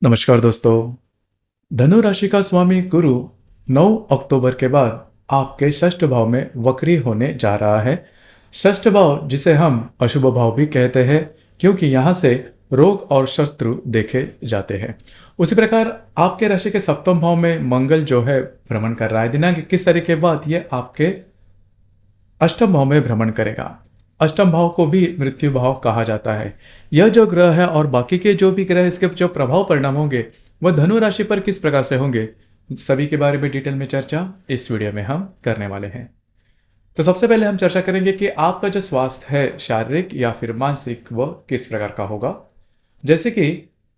नमस्कार दोस्तों। धनु राशि का स्वामी गुरु 9 अक्टूबर के बाद आपके षष्ठ भाव में वक्री होने जा रहा है। षष्ठ भाव जिसे हम अशुभ भाव भी कहते हैं, क्योंकि यहाँ से रोग और शत्रु देखे जाते हैं। उसी प्रकार आपके राशि के सप्तम भाव में मंगल जो है भ्रमण कर रहा है। दिनांक 21 तारीख के बाद ये आपके अष्टम भाव में भ्रमण करेगा। अष्टम भाव को भी मृत्यु भाव कहा जाता है। यह जो ग्रह है और बाकी के जो भी ग्रह इसके जो प्रभाव परिणाम होंगे वह धनु राशि पर किस प्रकार से होंगे, सभी के बारे में डिटेल में चर्चा इस वीडियो में हम करने वाले हैं। तो सबसे पहले हम चर्चा करेंगे कि आपका जो स्वास्थ्य है शारीरिक या फिर मानसिक वह किस प्रकार का होगा। जैसे कि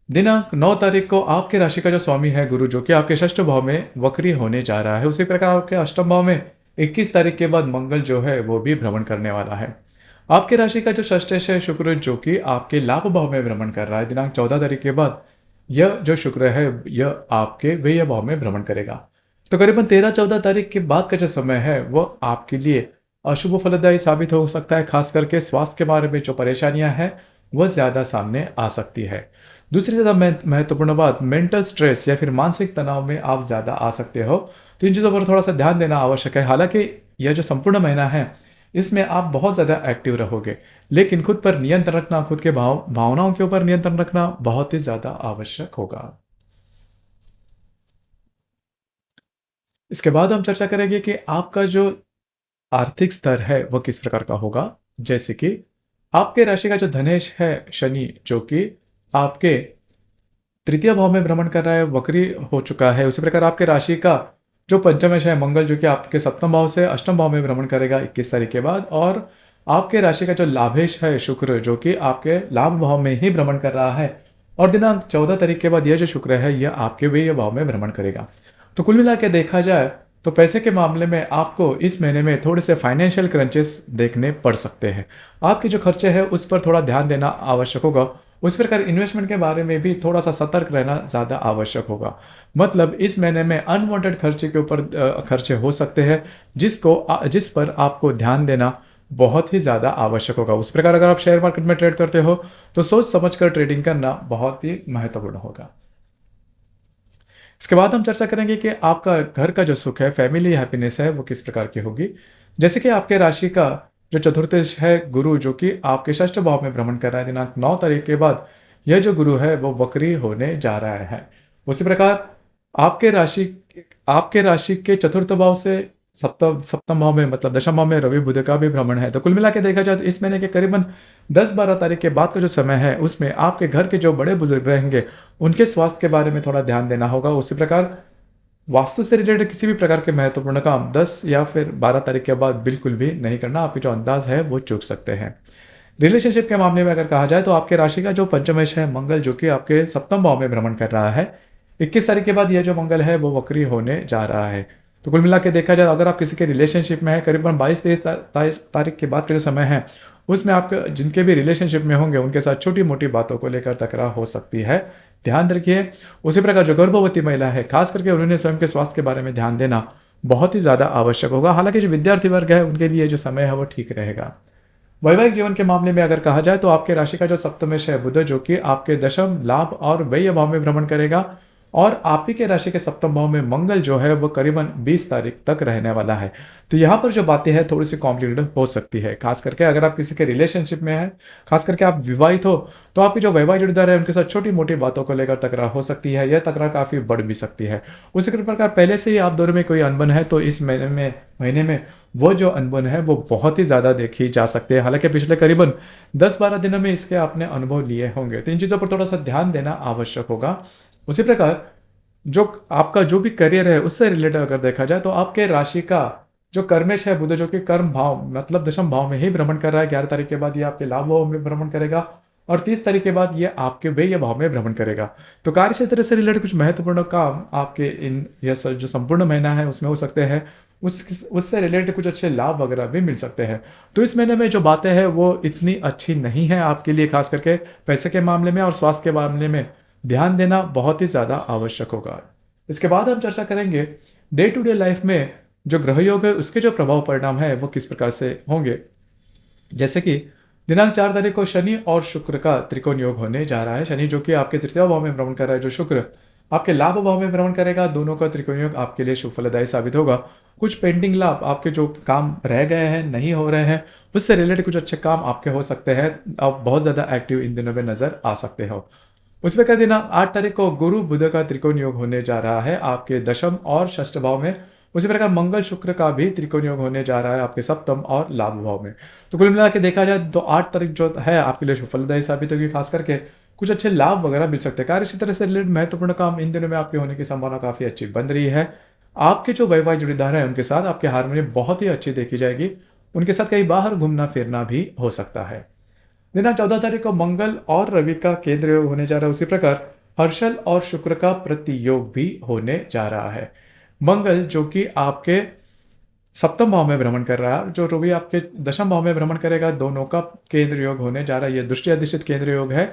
दिनांक 9 तारीख को आपके राशि का जो स्वामी है गुरु, जो कि आपके षष्ठ भाव में वक्री होने जा रहा है। उसी प्रकार आपके अष्टम भाव में 21 तारीख के बाद मंगल जो है वो भी भ्रमण करने वाला है। आपके राशि का जो षष्ठेश है शुक्र, जो कि आपके लाभ भाव में भ्रमण कर रहा है। दिनांक 14 तारीख के बाद यह जो शुक्र है यह आपके व्यय भाव में भ्रमण करेगा। तो करीबन 13-14 तारीख के बाद का जो समय है वह आपके लिए अशुभ फलदायी साबित हो सकता है। खास करके स्वास्थ्य के बारे में जो परेशानियां हैं वह ज्यादा सामने आ सकती है। दूसरी ज्यादा महत्वपूर्ण बात, मेंटल स्ट्रेस या फिर मानसिक तनाव में आप ज्यादा आ सकते हो। तो इन चीजों पर थोड़ा सा ध्यान देना आवश्यक है। हालांकि यह जो संपूर्ण महीना है इसमें आप बहुत ज्यादा एक्टिव रहोगे, लेकिन खुद पर नियंत्रण रखना, खुद के भावनाओं के ऊपर नियंत्रण रखना बहुत ही ज्यादा आवश्यक होगा। इसके बाद हम चर्चा करेंगे कि आपका जो आर्थिक स्तर है वह किस प्रकार का होगा। जैसे कि आपके राशि का जो धनेश है शनि, जो कि आपके तृतीय भाव में भ्रमण कर रहा है, वक्री हो चुका है। उसी प्रकार आपके राशि का जो पंचमेश है मंगल, जो कि आपके सप्तम भाव से अष्टम भाव में भ्रमण करेगा 21 तारीख के बाद। और आपके राशि का जो लाभेश है शुक्र, जो कि आपके लाभ भाव में ही भ्रमण कर रहा है। और दिनांक 14 तारीख के बाद यह जो शुक्र है यह आपके व्यय भाव में भ्रमण करेगा। तो कुल मिला के देखा जाए तो पैसे के मामले में आपको इस महीने में थोड़े से फाइनेंशियल क्रंचेस देखने पड़ सकते हैं। आपके जो खर्चे हैं उस पर थोड़ा ध्यान देना आवश्यक होगा। उस प्रकार इन्वेस्टमेंट के बारे में भी थोड़ा सा सतर्क रहना ज़्यादा आवश्यक होगा। मतलब इस महीने में अनवांटेड खर्चे के ऊपर खर्चे हो सकते हैं, जिस पर आपको ध्यान देना बहुत ही ज़्यादा आवश्यक होगा। उस प्रकार अगर आप शेयर मार्केट में ट्रेड करते हो तो सोच समझकर ट्रेडिंग करना बहुत ही महत्वपूर्ण होगा। इसके बाद हम चर्चा करेंगे कि आपका घर का जो सुख है, फैमिली हैप्पीनेस है, वो किस प्रकार की होगी। जैसे कि आपके राशि का जो चतुर्थेश है गुरु, जो कि आपके षष्ठ भाव में भ्रमण कर रहा है। दिनांक 9 तारीख के बाद यह जो गुरु है वो वक्री होने जा रहा है। उसी प्रकार आपके राशि आपके राशि के चतुर्थ भाव से सप्तम सप्तम भाव में, मतलब दशम भाव में रवि बुध का भी भ्रमण है। तो कुल मिला के देखा जाए तो इस महीने के करीबन 10-12 तारीख के बाद का जो समय है उसमें आपके घर के जो बड़े बुजुर्ग रहेंगे उनके स्वास्थ्य के बारे में थोड़ा ध्यान देना होगा। उसी प्रकार वास्तु से रिलेटेड किसी भी प्रकार के महत्वपूर्ण काम 10 या फिर 12 तारीख के बाद बिल्कुल भी नहीं करना। आपके जो अंदाज है वो चूक सकते हैं। रिलेशनशिप के मामले में अगर कहा जाए तो आपके राशि का जो पंचमेश है मंगल, जो कि आपके सप्तम भाव में भ्रमण कर रहा है, 21 तारीख के बाद यह जो मंगल है वो वक्री होने जा रहा है। तो कुल मिला के देखा जाए अगर आप किसी के रिलेशनशिप में है, करीबन 22-23 तारीख के बाद का जो समय है उसमें आपके जिनके भी रिलेशनशिप में होंगे उनके साथ छोटी मोटी बातों को लेकर तकरार हो सकती है, ध्यान रखिए। उसी प्रकार जो गर्भवती महिला है खास करके उन्होंने स्वयं के स्वास्थ्य के बारे में ध्यान देना बहुत ही ज़्यादा आवश्यक होगा। हालांकि जो विद्यार्थी वर्ग है उनके लिए जो समय है वो ठीक रहेगा। वैवाहिक जीवन के मामले में अगर कहा जाए तो आपके राशि का जो सप्तमेश है बुध, जो कि आपके दशम लाभ और व्यय भाव में भ्रमण करेगा। और आप ही के राशि के सप्तम भाव में मंगल जो है वो करीबन 20 तारीख तक रहने वाला है। तो यहाँ पर जो बातें हैं थोड़ी सी कॉम्प्लिकेटेड हो सकती है। खास करके अगर आप किसी के रिलेशनशिप में है, खास करके आप विवाहित हो, तो आपकी जो वैवाहिक जोड़ीदार है उनके साथ छोटी मोटी बातों को लेकर तकरार हो सकती है। यह तकरार काफी बढ़ भी सकती है। उसी प्रकार पहले से ही आप दोनों में कोई अनबन है तो इस महीने में वो जो अनबन है वो बहुत ही ज़्यादा देखी जा सकती है। हालांकि पिछले करीबन 10-12 दिनों में इसके आपने अनुभव लिए होंगे, तो इन चीज़ों पर थोड़ा सा ध्यान देना आवश्यक होगा। उसी प्रकार जो आपका जो भी करियर है उससे रिलेटेड अगर देखा जाए तो आपके राशि का जो कर्मेश है बुध, जो कि कर्म भाव मतलब दशम भाव में ही भ्रमण कर रहा है। 11 तारीख के बाद ये आपके लाभ भाव में भ्रमण करेगा और 30 तारीख के बाद ये आपके व्यय भाव में भ्रमण करेगा। तो कार्य क्षेत्र से रिलेटेड कुछ महत्वपूर्ण काम आपके जो संपूर्ण महीना है उसमें हो सकते हैं। उससे रिलेटेड कुछ अच्छे लाभ वगैरह भी मिल सकते हैं। तो इस महीने में जो बातें हैं वो इतनी अच्छी नहीं है आपके लिए। खास करके पैसे के मामले में और स्वास्थ्य के मामले में ध्यान देना बहुत ही ज़्यादा आवश्यक होगा। इसके बाद हम चर्चा करेंगे डे टू डे लाइफ में जो ग्रह योग है उसके जो प्रभाव परिणाम है वो किस प्रकार से होंगे। जैसे कि दिनांक 4 तारीख को शनि और शुक्र का त्रिकोण योग होने जा रहा है। शनि जो कि आपके तृतीय भाव में भ्रमण कर रहा है, जो शुक्र आपके लाभ भाव में भ्रमण करेगा, दोनों का त्रिकोण योग आपके लिए शुभ फलदायी साबित होगा। कुछ पेंडिंग लाभ, आपके जो काम रह गए हैं, नहीं हो रहे हैं, उससे रिलेटेड कुछ अच्छे काम आपके हो सकते हैं। आप बहुत ज़्यादा एक्टिव इन दिनों में नजर आ सकते हो। उस प्रकार दिनांक 8 तारीख को गुरु बुध का त्रिकोण योग होने जा रहा है आपके दशम और षष्ठ भाव में। उसी प्रकार मंगल शुक्र का भी त्रिकोण योग होने जा रहा है आपके सप्तम और लाभ भाव में। तो कुल मिला के देखा जाए तो 8 तारीख जो है आपके लिए फलदायी साबित होगी। खास करके कुछ अच्छे लाभ वगैरह मिल सकते हैं। कार्य क्षेत्र से रिलेटेड महत्वपूर्ण काम इन दिनों में आपके होने की संभावना काफी अच्छी बन रही है। आपके जो वैवाहिक जोड़ीदार है उनके साथ आपकी हारमोनी बहुत ही अच्छी देखी जाएगी। उनके साथ कहीं बाहर घूमना फिरना भी हो सकता है। दिनांक 14 तारीख को मंगल और रवि का केंद्र योग होने जा रहा है। उसी प्रकार हर्षल और शुक्र का प्रतियोग भी होने जा रहा है। मंगल जो कि आपके सप्तम भाव में भ्रमण कर रहा है, जो रवि आपके दशम भाव में भ्रमण करेगा, दोनों का केंद्र योग होने जा रहा है। ये दृष्टि अधिष्ठित केंद्र योग है।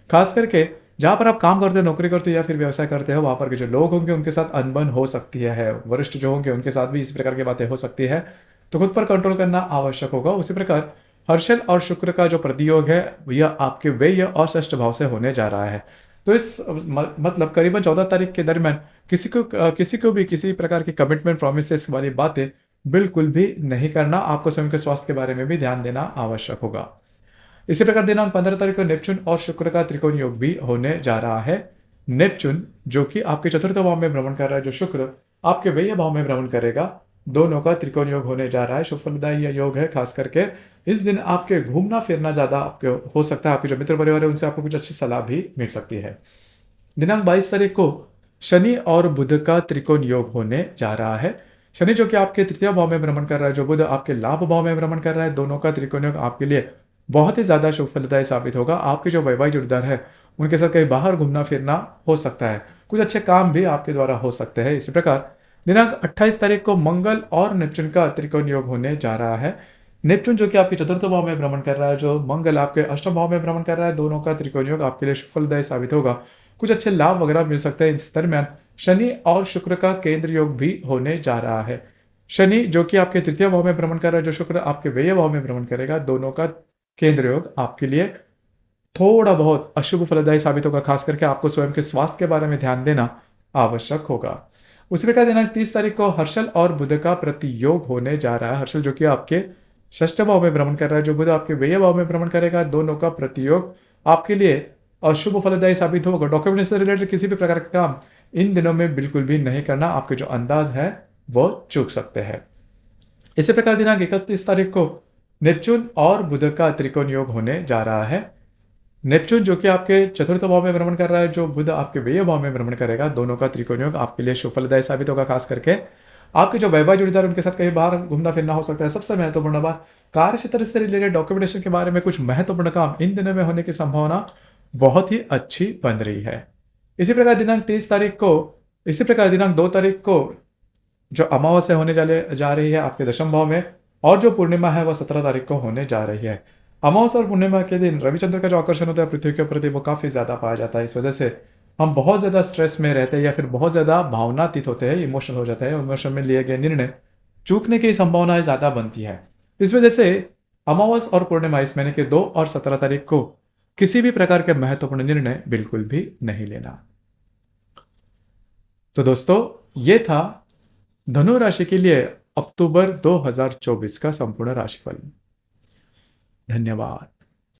खास करके जहां पर आप काम करते हो, नौकरी करते हो या फिर व्यवसाय करते हो, वहां पर के जो लोग होंगे उनके साथ अनबन हो सकती है। वरिष्ठ जो होंगे उनके साथ भी इस प्रकार की बातें हो सकती है, तो खुद पर कंट्रोल करना आवश्यक होगा। उसी प्रकार हर्षल और शुक्र का जो प्रतियोग है यह आपके व्यय और षष्ठ भाव से होने जा रहा है। तो इस मतलब करीबन 14 तारीख के दरमियान किसी को भी किसी प्रकार की कमिटमेंट प्रोमिसेस वाली बातें बिल्कुल भी नहीं करना। आपको स्वयं के स्वास्थ्य के बारे में भी ध्यान देना आवश्यक होगा। इसी प्रकार दिनांक 15 तारीख को नेपच्यून और शुक्र का त्रिकोण योग भी होने जा रहा है। नेपच्यून जो कि आपके चतुर्थ भाव में भ्रमण कर रहा है, जो शुक्र आपके व्यय भाव में भ्रमण करेगा, दोनों का त्रिकोण योग होने जा रहा है। शुभ फलदायी यह योग है। खास करके इस दिन आपके घूमना फिरना ज्यादा आपके हो सकता है। आपके जो मित्र परिवार है उनसे आपको कुछ अच्छी सलाह भी मिल सकती है। दिनांक 22 तारीख को शनि और बुध का त्रिकोण योग होने जा रहा है। शनि जो कि आपके तृतीय भाव में भ्रमण कर रहा है, जो बुध आपके लाभ भाव में भ्रमण कर रहा है, दोनों का त्रिकोण योग आपके लिए बहुत ही ज्यादा शुभ फलदायी साबित होगा। आपके जो वैवाहिक जोड़ीदार है उनके साथ कहीं बाहर घूमना फिरना हो सकता है। कुछ अच्छे काम भी आपके द्वारा हो सकते हैं। इसी प्रकार दिनांक 28 तारीख को मंगल और नेपच्यून का त्रिकोण योग होने जा रहा है। नेपच्यून जो कि आपके चतुर्थ भाव में भ्रमण कर रहा है, जो मंगल आपके अष्टम भाव में भ्रमण कर रहा है, दोनों का त्रिकोण योग आपके लिए फलदायी साबित होगा। कुछ अच्छे लाभ वगैरह मिल सकते हैं। इस दरमियान शनि और शुक्र का केंद्र योग भी होने जा रहा है। शनि जो कि आपके तृतीय भाव में भ्रमण कर रहा है, जो शुक्र आपके व्यय भाव में भ्रमण करेगा, दोनों का केंद्र योग आपके लिए थोड़ा बहुत अशुभ फलदायी साबित होगा। खास करके आपको स्वयं के स्वास्थ्य के बारे में ध्यान देना आवश्यक होगा। उसी प्रकार दिनांक 30 तारीख को हर्षल और बुध का प्रतियोग होने जा रहा है। हर्षल जो कि आपके षष्ठ भाव में भ्रमण कर रहा है, जो बुध आपके व्यय भाव में भ्रमण करेगा, दोनों का प्रतियोग आपके लिए अशुभ फलदायी साबित होगा। डॉक्यूमेंट से रिलेटेड किसी भी प्रकार का काम इन दिनों में बिल्कुल भी नहीं करना। आपके जो अंदाज है वो चूक सकते हैं। इसी प्रकार दिनांक 31 तारीख को नेपच्यून और बुध का त्रिकोण योग होने जा रहा है। नेपच्यून जो कि आपके चतुर्थ भाव में भ्रमण कर रहा है, जो बुध आपके व्यय भाव में भ्रमण करेगा, दोनों का त्रिकोण योग आपके लिए शुभ फलदायी साबित होगा। खास करके आपके जो वैवाहिक जोड़ीदार उनके साथ कहीं बाहर घूमना फिरना हो सकता है। सबसे महत्वपूर्ण बात, कार्य क्षेत्र से रिलेटेड डॉक्यूमेंटेशन के बारे में कुछ महत्वपूर्ण काम इन दिनों में होने की संभावना बहुत ही अच्छी बन रही है। इसी प्रकार दिनांक 2 तारीख को जो अमावस्या होने जा रही है आपके दशम भाव में, और जो पूर्णिमा है वह 17 तारीख को होने जा रही है। अमावस्या और पूर्णिमा के दिन रविचंद्र का जो आकर्षण होता है पृथ्वी के प्रति वो काफी ज्यादा पाया जाता है। इस वजह से हम बहुत ज्यादा स्ट्रेस में रहते हैं या फिर बहुत ज्यादा भावनातीत होते हैं, इमोशनल हो जाता है। इमोशन में लिए गए निर्णय चूकने की संभावनाएं ज्यादा बनती है। इस वजह से अमावस्या और पूर्णिमा इस महीने के 2 और 17 तारीख को किसी भी प्रकार के महत्वपूर्ण निर्णय बिल्कुल भी नहीं लेना। तो दोस्तों ये था धनु राशि के लिए अक्टूबर 2024 का संपूर्ण राशिफल। धन्यवाद।